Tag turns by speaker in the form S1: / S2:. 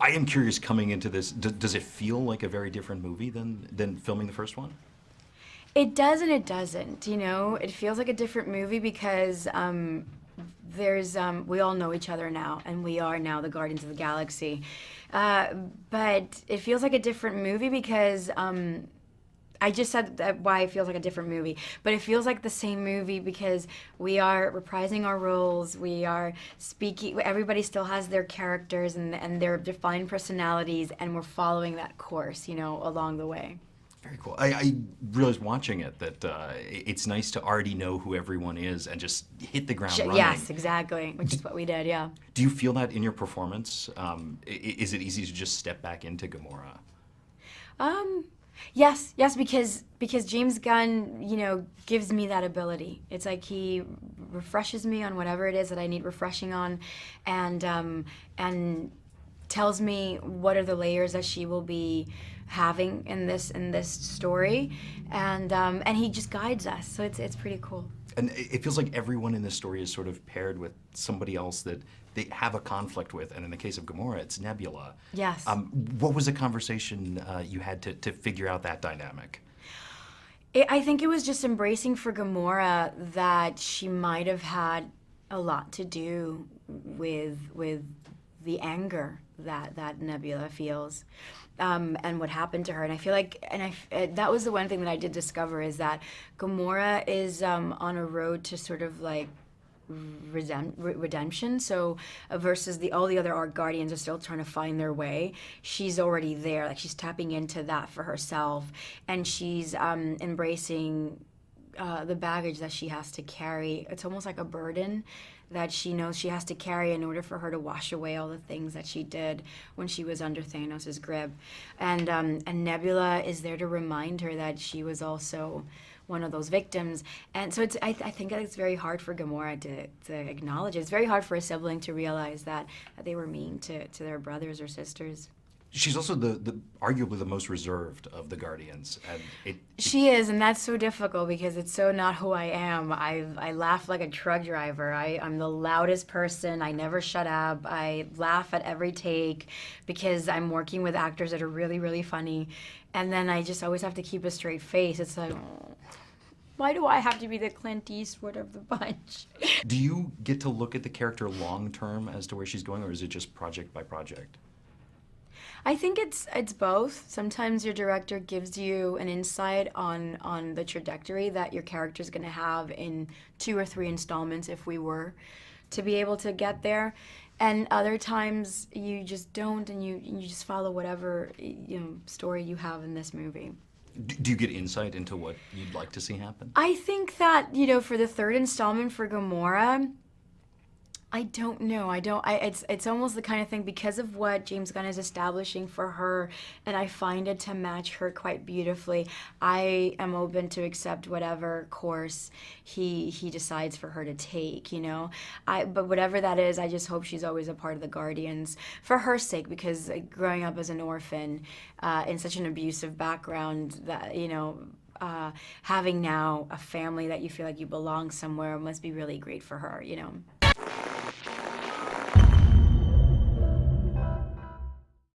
S1: I am curious coming into this, does it feel like a very different movie than filming the first one?
S2: It does and it doesn't. It feels like a different movie because we all know each other now, and we are now the Guardians of the Galaxy. But it feels like a different movie because I just said that why it feels like a different movie, but it feels like the same movie because we are reprising our roles. We are speaking. Everybody still has their characters and their defined personalities, and we're following that course, along the way.
S1: Very cool. I realized watching it that it's nice to already know who everyone is and just hit the ground running.
S2: Yes, exactly, which is what we did. Yeah.
S1: Do you feel that in your performance? Is it easy to just step back into Gamora?
S2: Yes, because James Gunn, gives me that ability. It's like he refreshes me on whatever it is that I need refreshing on, and tells me what are the layers that she will be having in this story, and he just guides us. So it's pretty cool.
S1: And it feels like everyone in this story is sort of paired with somebody else that they have a conflict with. And in the case of Gamora, it's Nebula.
S2: Yes.
S1: What was the conversation you had to figure out that dynamic?
S2: I think it was just embracing for Gamora that she might have had a lot to do with the anger that Nebula feels, and what happened to her. And I feel like, that was the one thing that I did discover, is that Gamora is on a road to sort of like redemption. So versus all the other Art Guardians are still trying to find their way, she's already there. Like, she's tapping into that for herself, and she's embracing the baggage that she has to carry. It's almost like a burden that she knows she has to carry in order for her to wash away all the things that she did when she was under Thanos' grip. And Nebula is there to remind her that she was also one of those victims. And so I think that it's very hard for Gamora to acknowledge it. It's very hard for a sibling to realize that they were mean to their brothers or sisters.
S1: She's also the arguably the most reserved of the Guardians, and
S2: she is, and that's so difficult because it's so not who I am. I laugh like a truck driver. I'm the loudest person. I never shut up. I laugh at every take because I'm working with actors that are really, really funny, and then I just always have to keep a straight face. It's like, oh, why do I have to be the Clint Eastwood of the bunch?
S1: Do you get to look at the character long term as to where she's going, or is it just project by project?
S2: I think it's both. Sometimes your director gives you an insight on the trajectory that your character's going to have in 2 or 3 installments if we were to be able to get there. And other times you just don't, and you just follow whatever story you have in this movie.
S1: Do you get insight into what you'd like to see happen?
S2: I think that, for the 3rd installment for Gamora, I don't know. It's almost the kind of thing, because of what James Gunn is establishing for her, and I find it to match her quite beautifully. I am open to accept whatever course he decides for her to take, But whatever that is, I just hope she's always a part of the Guardians for her sake, because growing up as an orphan in such an abusive background, that, having now a family that you feel like you belong somewhere must be really great for her,